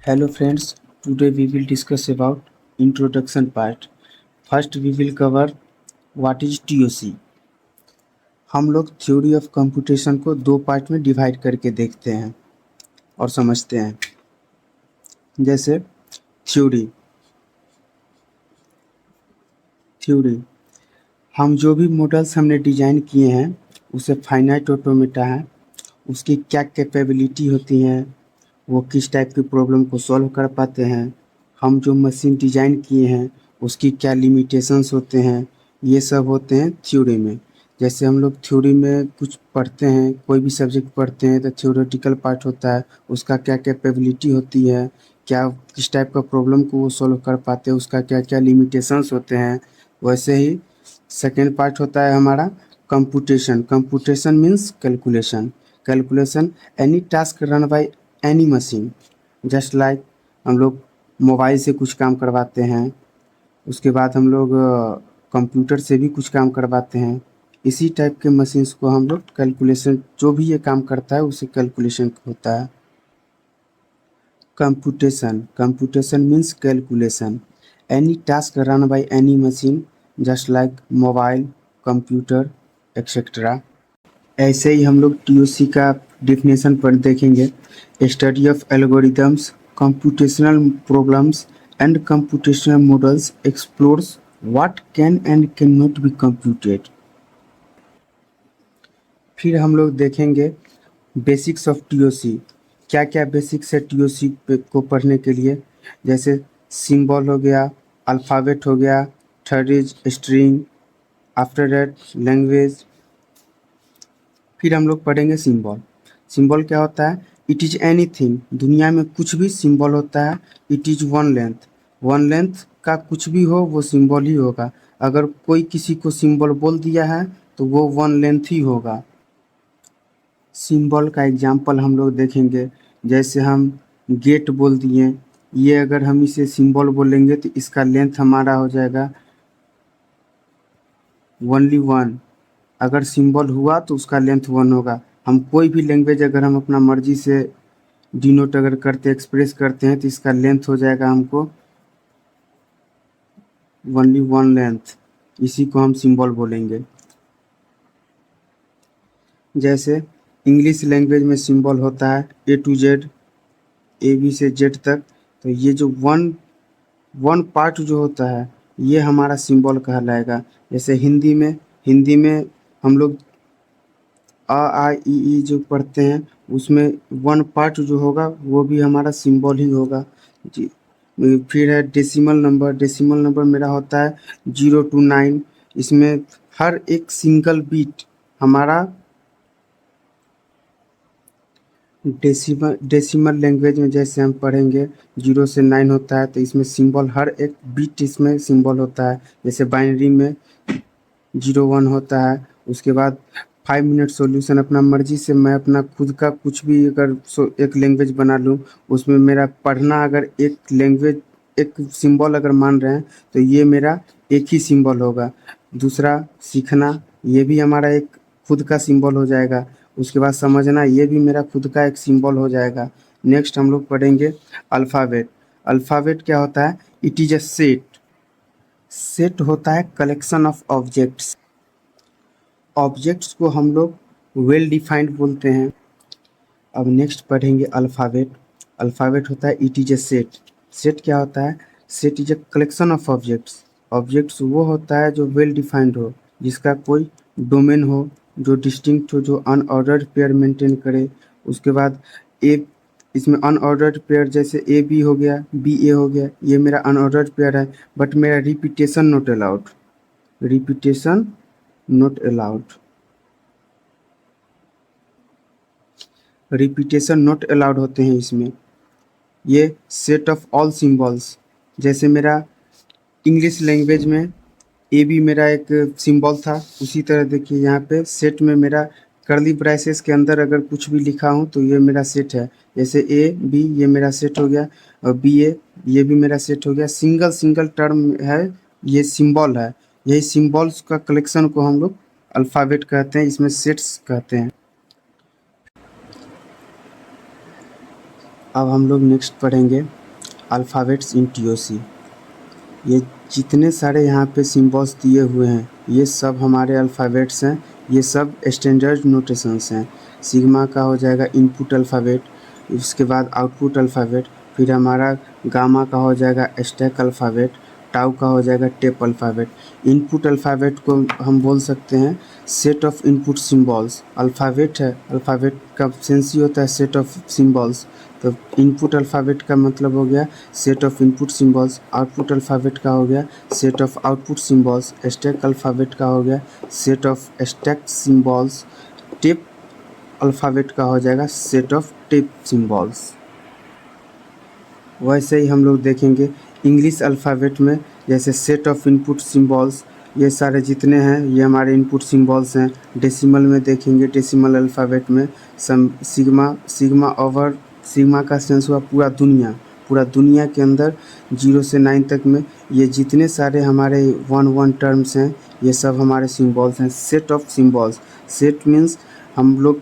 Hello friends, today we will discuss about introduction part. First we will cover what is TOC. हम लोग theory of computation को दो part में divide करके देखते हैं और समझते हैं। जैसे थ्योरी थ्योरी हम जो भी मॉडल्स हमने डिजाइन किए हैं उसे फाइनाइट ऑटोमेटा है, उसकी क्या कैपेबिलिटी होती हैं, वो किस टाइप की प्रॉब्लम को सॉल्व कर पाते हैं, हम जो मशीन डिजाइन किए हैं उसकी क्या लिमिटेशंस होते हैं, ये सब होते हैं थ्योरी में। जैसे हम लोग थ्योरी में कुछ पढ़ते हैं, कोई भी सब्जेक्ट पढ़ते हैं तो थ्योरेटिकल पार्ट होता है, उसका क्या कैपेबिलिटी होती है, क्या किस टाइप का प्रॉब्लम को वो सॉल्व कर पाते हैं, उसका क्या क्या लिमिटेशंस होते हैं। वैसे ही सेकेंड पार्ट होता है हमारा computation. Computation means calculation. Calculation any task run by any machine, just like हम लोग मोबाइल से कुछ काम करवाते हैं, उसके बाद हम लोग कंप्यूटर से भी कुछ काम करवाते हैं। इसी टाइप के मशीन्स को हम लोग कैलकुलेशन, जो भी ये काम करता है उसे कैलकुलेशन होता है। Computation means calculation any task run by any machine just like mobile, computer etcetera. ऐसे ही हम लोग टीओसी का डिफिनेशन पर देखेंगे। Study of algorithms, computational problems and computational models explores what can and can not be computed. फिर हम लोग देखेंगे बेसिक्स ऑफ टीओसी। क्या क्या बेसिक्स है टीओसी को पढ़ने के लिए। जैसे सिंबल हो गया, अल्फ़ाबेट हो गया, third is string, after that language. फिर हम लोग पढ़ेंगे सिंबल। सिंबल क्या होता है? इट इज़ एनीथिंग, दुनिया में कुछ भी सिंबल होता है। It is one length, one length का कुछ भी हो वो सिंबल ही होगा। अगर कोई किसी को सिंबल बोल दिया है तो वो वन लेंथ ही होगा। सिंबल का एग्जाम्पल हम लोग देखेंगे। जैसे हम गेट बोल दिए, ये अगर हम इसे सिंबल बोलेंगे तो इसका लेंथ हमारा हो जाएगा ओनली वन। अगर सिंबल हुआ तो उसका लेंथ वन होगा। हम कोई भी लैंग्वेज अगर हम अपना मर्जी से डिनोट अगर करते एक्सप्रेस करते हैं तो इसका लेंथ हो जाएगा हमको ओनली वन लेंथ। इसी को हम सिंबल बोलेंगे। जैसे इंग्लिश लैंग्वेज में सिंबल होता है ए टू जेड, ए बी से जेड तक। तो ये जो वन वन पार्ट जो होता है ये हमारा सिंबल कहलाएगा। जैसे हिंदी में हम लोग अ आ इ ई जो पढ़ते हैं उसमें वन पार्ट जो होगा वो भी हमारा सिंबल ही होगा जी। फिर है डेसिमल नंबर। डेसिमल नंबर मेरा होता है 0 to 9। इसमें हर एक सिंगल बीट हमारा डेसिमल लैंग्वेज में जैसे हम पढ़ेंगे 0 से 9 होता है, तो इसमें सिंबल हर एक बीट इसमें सिंबल होता है। जैसे बाइनरी में 0 1 होता है। उसके बाद 5 मिनट सॉल्यूशन, अपना मर्जी से मैं अपना खुद का कुछ भी अगर एक लैंग्वेज बना लूँ, उसमें मेरा पढ़ना अगर एक लैंग्वेज एक सिंबल अगर मान रहे हैं तो ये मेरा एक ही सिंबल होगा। दूसरा सीखना, ये भी हमारा एक खुद का सिंबल हो जाएगा। उसके बाद समझना, ये भी मेरा खुद का एक सिंबल हो जाएगा। नेक्स्ट हम लोग पढ़ेंगे अल्फ़ाबेट। अल्फ़ाबेट क्या होता है? It is a set. Set होता है कलेक्शन ऑफ ऑब्जेक्ट्स। ऑब्जेक्ट्स को हम लोग वेल डिफाइंड बोलते हैं। अब नेक्स्ट पढ़ेंगे अल्फ़ाबेट। अल्फ़ाबेट होता है it is a set. Set क्या होता है? Set is a collection of objects. Objects वो होता है जो वेल डिफाइंड हो, जिसका कोई डोमेन हो, जो डिस्टिंक्ट हो, जो अनऑर्डर्ड पेयर मेंटेन करे। उसके बाद ए, इसमें अनऑर्डर्ड पेयर जैसे ए बी हो गया, बी ए हो गया, ये मेरा अनऑर्डर्ड पेयर है, बट मेरा repetition not allowed. Repetition not allowed. Repetition not allowed होते हैं इसमें। ये सेट ऑफ ऑल सिंबल्स। जैसे मेरा इंग्लिश लैंग्वेज में ए बी मेरा एक सिंबल था, उसी तरह देखिए यहाँ पे सेट में मेरा कर्ली ब्रेसेस के अंदर अगर कुछ भी लिखा हूँ तो ये मेरा सेट है। जैसे ए बी ये मेरा सेट हो गया, और बी ए ये भी मेरा सेट हो गया। सिंगल सिंगल टर्म है, ये सिंबल है। यही सिंबल्स का कलेक्शन को हम लोग अल्फ़ाबेट कहते हैं, इसमें सेट्स कहते हैं। अब हम लोग नेक्स्ट पढ़ेंगे अल्फ़ाबेट्स इन TOC। ये जितने सारे यहाँ पे सिम्बल्स दिए हुए हैं ये सब हमारे अल्फ़ाबेट्स हैं, ये सब स्टैंडर्ड नोटेशंस हैं। सिग्मा का हो जाएगा इनपुट अल्फ़ाबेट, उसके बाद आउटपुट अल्फ़ाबेट, फिर हमारा गामा का हो जाएगा स्टैक अल्फ़ाबेट, टाउ का हो जाएगा टेप अल्फ़ाबेट। इनपुट अल्फ़ाबेट को हम बोल सकते हैं set of input symbols. Alphabet है, अल्फ़ाबेट का सेंस ही होता है सेट ऑफ सिम्बल्स, तो इनपुट अल्फ़ाबेट का मतलब हो गया set of input symbols, output alphabet का हो गया set of output symbols, stack alphabet का हो गया set of stack symbols, tape alphabet का हो जाएगा सेट ऑफ टेप सिम्बल्स। वैसे ही हम लोग देखेंगे इंग्लिश अल्फ़ाबेट में जैसे सेट ऑफ इनपुट सिम्बल्स, ये सारे जितने हैं ये हमारे इनपुट सिम्बल्स हैं। डेसिमल में देखेंगे, डेसिमल अल्फ़ाबेट में सिग्मा ओवर, सिग्मा का सेंस हुआ पूरा दुनिया के अंदर 0 से 9 तक में ये जितने सारे हमारे 1 टर्म्स हैं ये सब हमारे सिम्बल्स हैं। Set of symbols, set means हम लोग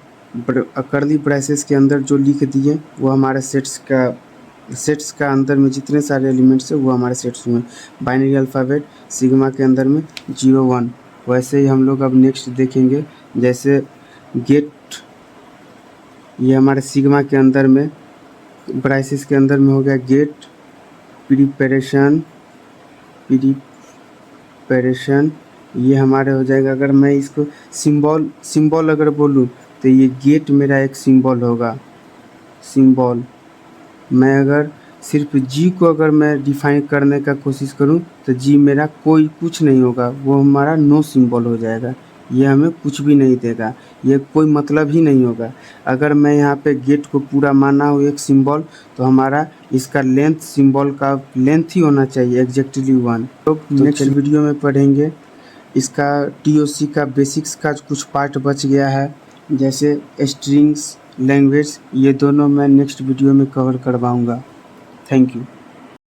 कर्ली ब्रेसेस के अंदर जो लिख दिए वो हमारे सेट्स का अंदर में जितने सारे एलिमेंट्स हैं वो हमारे सेट्स में। बाइनरी अल्फ़ाबेट सिग्मा के अंदर में 0 1। वैसे ही हम लोग अब नेक्स्ट देखेंगे जैसे गेट, ये हमारे सिग्मा के अंदर में ब्राइसिस के अंदर में हो गया गेट, प्रिपरेशन, ये हमारे हो जाएगा। अगर मैं इसको सिंबल अगर बोलूँ तो ये गेट मेरा एक सिंबल होगा, सिंबल। मैं अगर सिर्फ जी को अगर मैं डिफाइन करने का कोशिश करूं तो जी मेरा कोई कुछ नहीं होगा, वो हमारा नो सिंबल हो जाएगा, ये हमें कुछ भी नहीं देगा, ये कोई मतलब ही नहीं होगा। अगर मैं यहाँ पे गेट को पूरा माना हूँ एक सिंबल तो हमारा इसका लेंथ, सिंबल का लेंथ ही होना चाहिए एग्जैक्टली 1। तो नेक्स्ट वीडियो में पढ़ेंगे इसका TOC का बेसिक्स का कुछ पार्ट बच गया है जैसे स्ट्रिंग्स, लैंग्वेज, ये दोनों मैं नेक्स्ट वीडियो में कवर करवाऊँगा। Thank you.